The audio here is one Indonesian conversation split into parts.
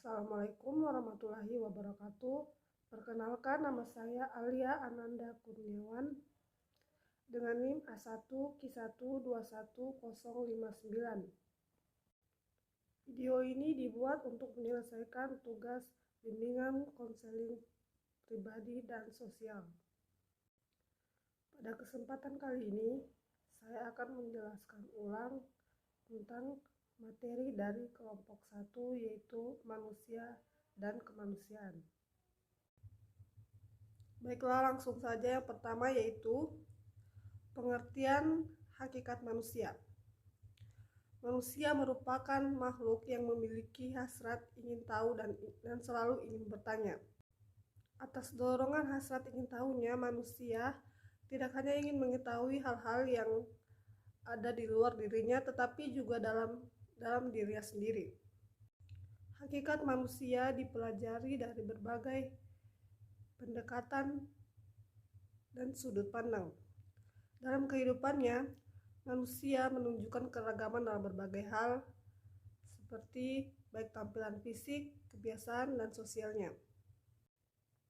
Assalamualaikum warahmatullahi wabarakatuh. Perkenalkan, nama saya Alia Ananda Kurniawan dengan NIM A1Q1212059. Video ini dibuat untuk menyelesaikan tugas bimbingan konseling pribadi dan sosial. Pada kesempatan kali ini, saya akan menjelaskan ulang tentang materi dari kelompok 1, yaitu manusia dan kemanusiaan. Baiklah, langsung saja. Yang pertama yaitu pengertian hakikat manusia. Manusia merupakan makhluk yang memiliki hasrat ingin tahu dan selalu ingin bertanya. Atas dorongan hasrat ingin tahunya, manusia tidak hanya ingin mengetahui hal-hal yang ada di luar dirinya, tetapi juga dalam dirinya sendiri. Hakikat manusia dipelajari dari berbagai pendekatan dan sudut pandang. Dalam kehidupannya, manusia menunjukkan keragaman dalam berbagai hal, seperti baik tampilan fisik, kebiasaan, dan sosialnya.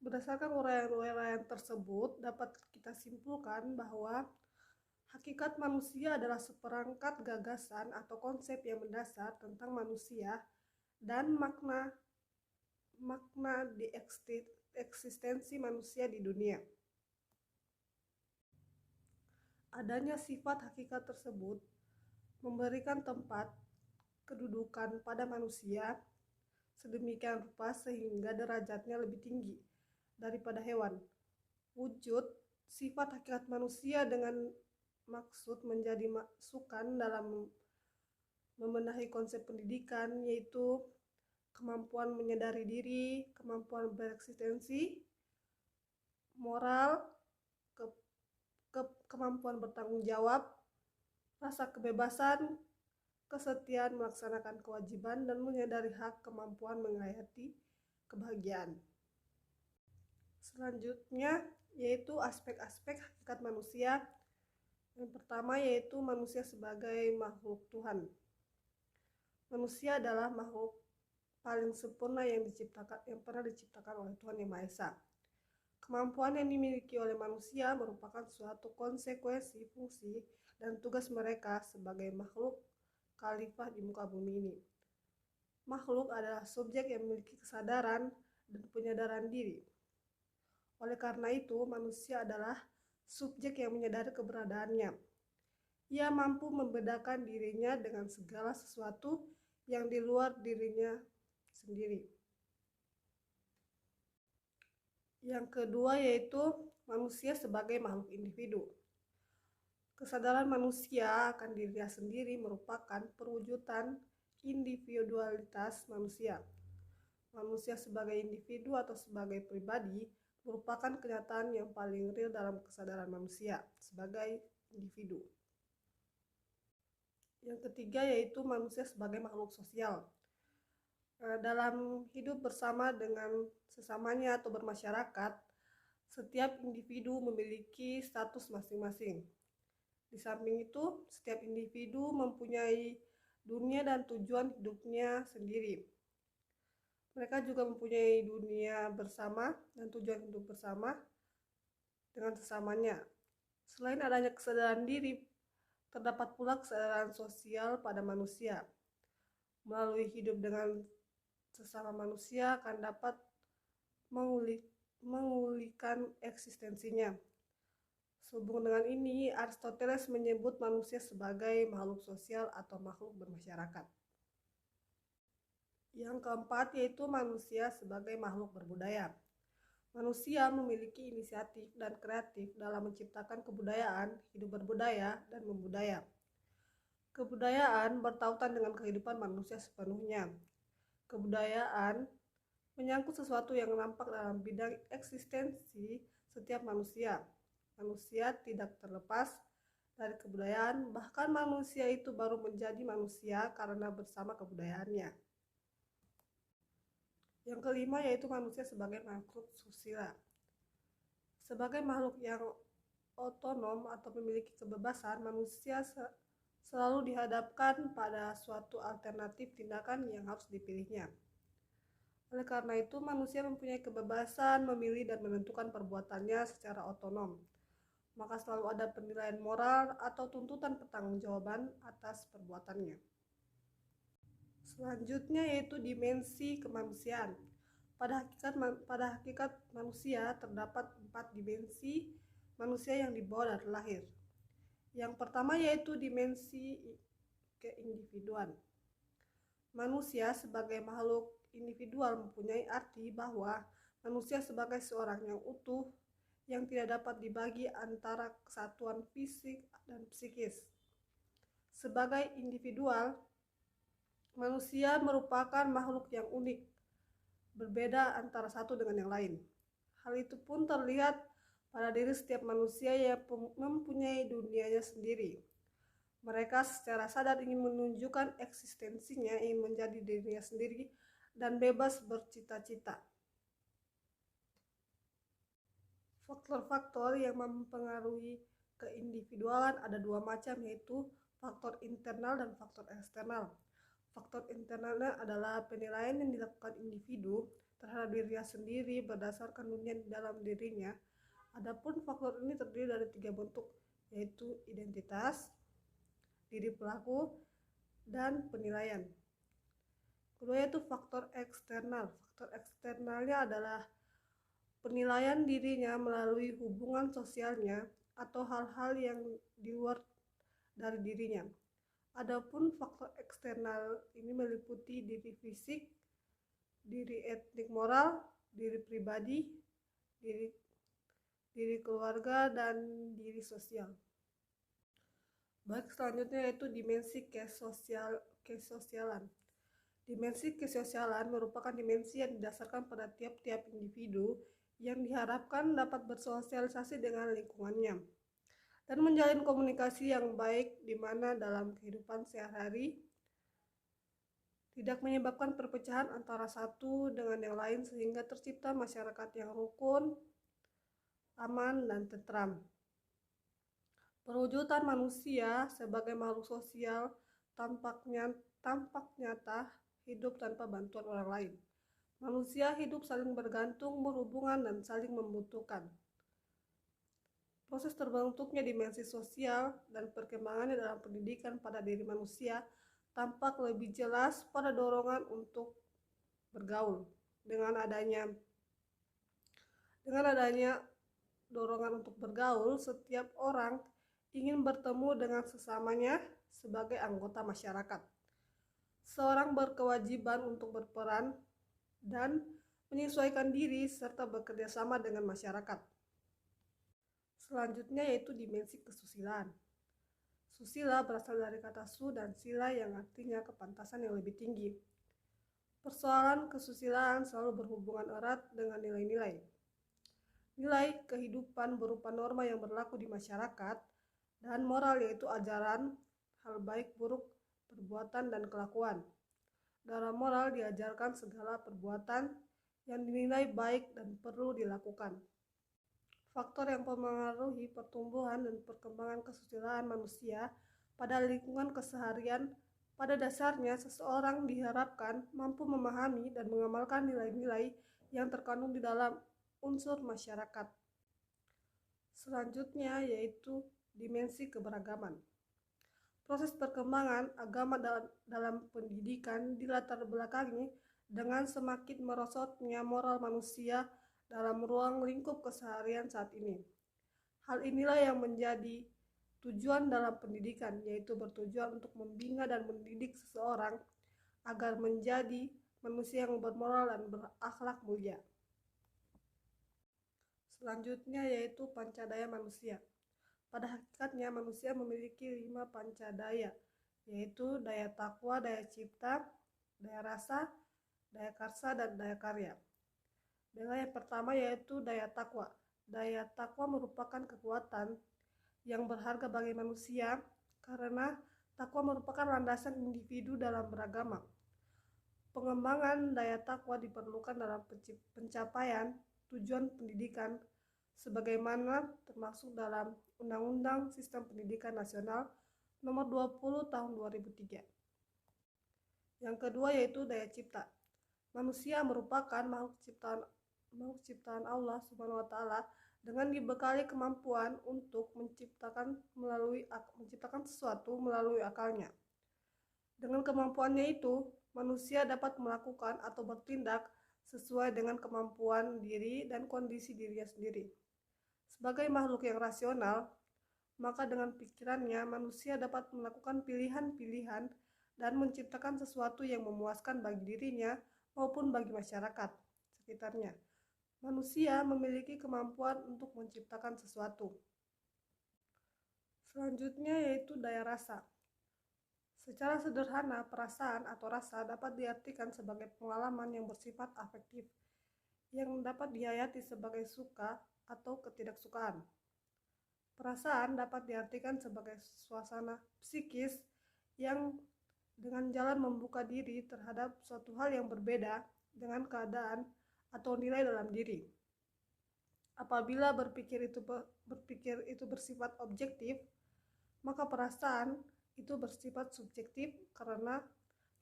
Berdasarkan uraian-uraian tersebut, dapat kita simpulkan bahwa hakikat manusia adalah seperangkat gagasan atau konsep yang mendasar tentang manusia dan makna di eksistensi manusia di dunia. Adanya sifat hakikat tersebut memberikan tempat kedudukan pada manusia sedemikian rupa sehingga derajatnya lebih tinggi daripada hewan. Wujud sifat hakikat manusia dengan maksud menjadi masukan dalam membenahi konsep pendidikan, yaitu kemampuan menyadari diri, kemampuan bereksistensi, moral, kemampuan bertanggung jawab, rasa kebebasan, kesetiaan melaksanakan kewajiban, dan menyadari hak kemampuan menghayati kebahagiaan. Selanjutnya yaitu aspek-aspek hakikat manusia. Yang pertama yaitu manusia sebagai makhluk Tuhan. Manusia adalah makhluk paling sempurna yang pernah diciptakan oleh Tuhan Yang Maha Esa. Kemampuan yang dimiliki oleh manusia merupakan suatu konsekuensi, fungsi, dan tugas mereka sebagai makhluk khalifah di muka bumi ini. Makhluk adalah subjek yang memiliki kesadaran dan penyadaran diri. Oleh karena itu, manusia adalah subjek yang menyadari keberadaannya. Ia mampu membedakan dirinya dengan segala sesuatu yang di luar dirinya sendiri. Yang kedua yaitu manusia sebagai makhluk individu. Kesadaran manusia akan dirinya sendiri merupakan perwujudan individualitas manusia. Manusia sebagai individu atau sebagai pribadi merupakan kenyataan yang paling real dalam kesadaran manusia sebagai individu. Yang ketiga yaitu manusia sebagai makhluk sosial. Dalam hidup bersama dengan sesamanya atau bermasyarakat, setiap individu memiliki status masing-masing. Di samping itu, setiap individu mempunyai dunia dan tujuan hidupnya sendiri. Mereka juga mempunyai dunia bersama dan tujuan hidup bersama dengan sesamanya. Selain adanya kesadaran diri, terdapat pula kesadaran sosial pada manusia. Melalui hidup dengan sesama manusia akan dapat memulihkan eksistensinya. Sehubungan dengan ini, Aristoteles menyebut manusia sebagai makhluk sosial atau makhluk bermasyarakat. Yang keempat yaitu manusia sebagai makhluk berbudaya. Manusia memiliki inisiatif dan kreatif dalam menciptakan kebudayaan, hidup berbudaya, dan membudaya. Kebudayaan bertautan dengan kehidupan manusia sepenuhnya. Kebudayaan menyangkut sesuatu yang nampak dalam bidang eksistensi setiap manusia. Manusia tidak terlepas dari kebudayaan, bahkan manusia itu baru menjadi manusia karena bersama kebudayaannya. Yang kelima yaitu manusia sebagai makhluk susila. Sebagai makhluk yang otonom atau memiliki kebebasan, manusia selalu dihadapkan pada suatu alternatif tindakan yang harus dipilihnya. Oleh karena itu, manusia mempunyai kebebasan memilih dan menentukan perbuatannya secara otonom. Maka selalu ada penilaian moral atau tuntutan pertanggungjawaban atas perbuatannya. Selanjutnya yaitu dimensi kemanusiaan. Pada hakikat manusia terdapat 4 dimensi manusia yang dibawa dari lahir. Yang pertama yaitu dimensi keindividuan. Manusia sebagai makhluk individual mempunyai arti bahwa manusia sebagai seorang yang utuh yang tidak dapat dibagi antara kesatuan fisik dan psikis. Sebagai individual, manusia merupakan makhluk yang unik, berbeda antara satu dengan yang lain. Hal itu pun terlihat pada diri setiap manusia yang mempunyai dunianya sendiri. Mereka secara sadar ingin menunjukkan eksistensinya, ingin menjadi dirinya sendiri, dan bebas bercita-cita. Faktor-faktor yang mempengaruhi keindividualan ada 2 macam, yaitu faktor internal dan faktor eksternal. Faktor internalnya adalah penilaian yang dilakukan individu terhadap dirinya sendiri berdasarkan dunia di dalam dirinya. Adapun faktor ini terdiri dari 3 bentuk, yaitu identitas, diri pelaku, dan penilaian. Kedua yaitu faktor eksternal. Faktor eksternalnya adalah penilaian dirinya melalui hubungan sosialnya atau hal-hal yang di luar dari dirinya. Adapun faktor eksternal ini meliputi diri fisik, diri etnik moral, diri pribadi, diri keluarga, dan diri sosial. Baik, selanjutnya yaitu dimensi kesosialan. Dimensi kesosialan merupakan dimensi yang didasarkan pada tiap-tiap individu yang diharapkan dapat bersosialisasi dengan lingkungannya dan menjalin komunikasi yang baik, di mana dalam kehidupan sehari-hari tidak menyebabkan perpecahan antara satu dengan yang lain, sehingga tercipta masyarakat yang rukun, aman, dan tentram. Perwujudan manusia sebagai makhluk sosial tampak nyata hidup tanpa bantuan orang lain. Manusia hidup saling bergantung, berhubungan, dan saling membutuhkan. Proses terbentuknya dimensi sosial dan perkembangannya dalam pendidikan pada diri manusia tampak lebih jelas pada dorongan untuk bergaul. Dengan adanya dorongan untuk bergaul, setiap orang ingin bertemu dengan sesamanya sebagai anggota masyarakat. Seorang berkewajiban untuk berperan dan menyesuaikan diri serta bekerja sama dengan masyarakat. Selanjutnya yaitu dimensi kesusilaan. Susila berasal dari kata su dan sila yang artinya kepantasan yang lebih tinggi. Persoalan kesusilaan selalu berhubungan erat dengan nilai-nilai. Nilai kehidupan berupa norma yang berlaku di masyarakat dan moral yaitu ajaran, hal baik buruk, perbuatan, dan kelakuan. Dalam moral diajarkan segala perbuatan yang dinilai baik dan perlu dilakukan. Faktor yang mempengaruhi pertumbuhan dan perkembangan kesusilaan manusia pada lingkungan keseharian, pada dasarnya seseorang diharapkan mampu memahami dan mengamalkan nilai-nilai yang terkandung di dalam unsur masyarakat. Selanjutnya yaitu dimensi keberagaman. Proses perkembangan agama dalam pendidikan dilatar belakangi dengan semakin merosotnya moral manusia dalam ruang lingkup keseharian saat ini. Hal inilah yang menjadi tujuan dalam pendidikan, yaitu bertujuan untuk membina dan mendidik seseorang agar menjadi manusia yang bermoral dan berakhlak mulia. Selanjutnya yaitu pancadaya manusia. Pada hakikatnya manusia memiliki 5 pancadaya, yaitu daya takwa, daya cipta, daya rasa, daya karsa, dan daya karya. Yang pertama yaitu daya takwa. Daya takwa merupakan kekuatan yang berharga bagi manusia karena takwa merupakan landasan individu dalam beragama. Pengembangan daya takwa diperlukan dalam pencapaian tujuan pendidikan sebagaimana termasuk dalam Undang-Undang Sistem Pendidikan Nasional Nomor 20 Tahun 2003. Yang kedua yaitu daya cipta. Manusia merupakan makhluk ciptaan Allah Subhanahu wa taala dengan dibekali kemampuan untuk menciptakan sesuatu melalui akalnya. Dengan kemampuannya itu, manusia dapat melakukan atau bertindak sesuai dengan kemampuan diri dan kondisi dirinya sendiri. Sebagai makhluk yang rasional, maka dengan pikirannya manusia dapat melakukan pilihan-pilihan dan menciptakan sesuatu yang memuaskan bagi dirinya maupun bagi masyarakat sekitarnya. Manusia memiliki kemampuan untuk menciptakan sesuatu. Selanjutnya yaitu daya rasa. Secara sederhana, perasaan atau rasa dapat diartikan sebagai pengalaman yang bersifat afektif, yang dapat dihayati sebagai suka atau ketidaksukaan. Perasaan dapat diartikan sebagai suasana psikis yang dengan jalan membuka diri terhadap suatu hal yang berbeda dengan keadaan atau nilai dalam diri. Apabila berpikir itu bersifat objektif, maka perasaan itu bersifat subjektif karena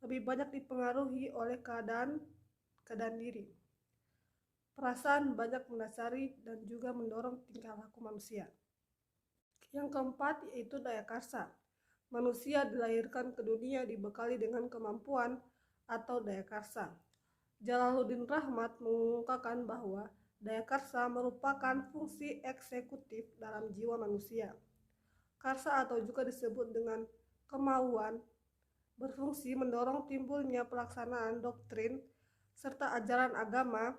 lebih banyak dipengaruhi oleh keadaan diri. Perasaan banyak mendasari dan juga mendorong tingkah laku manusia. Yang keempat yaitu daya karsa. Manusia dilahirkan ke dunia dibekali dengan kemampuan atau daya karsa. Jalaluddin Rahmat mengungkapkan bahwa daya karsa merupakan fungsi eksekutif dalam jiwa manusia. Karsa atau juga disebut dengan kemauan berfungsi mendorong timbulnya pelaksanaan doktrin serta ajaran agama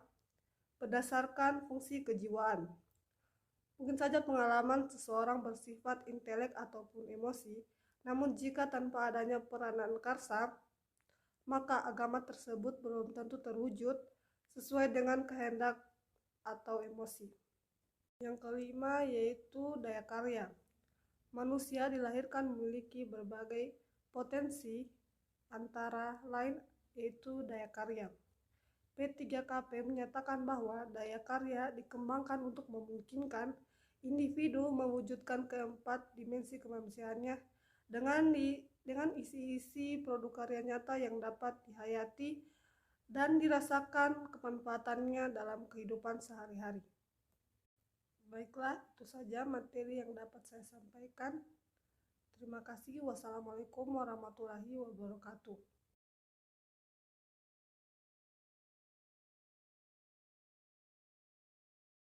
berdasarkan fungsi kejiwaan. Mungkin saja pengalaman seseorang bersifat intelek ataupun emosi, namun jika tanpa adanya peranan karsa, maka agama tersebut belum tentu terwujud sesuai dengan kehendak atau emosi. Yang kelima yaitu daya karya. Manusia dilahirkan memiliki berbagai potensi, antara lain yaitu daya karya. P3KP menyatakan bahwa daya karya dikembangkan untuk memungkinkan individu mewujudkan keempat dimensi kemanusiaannya dengan isi-isi produk karya nyata yang dapat dihayati dan dirasakan kemanfaatannya dalam kehidupan sehari-hari. Baiklah, itu saja materi yang dapat saya sampaikan. Terima kasih. Wassalamualaikum warahmatullahi wabarakatuh.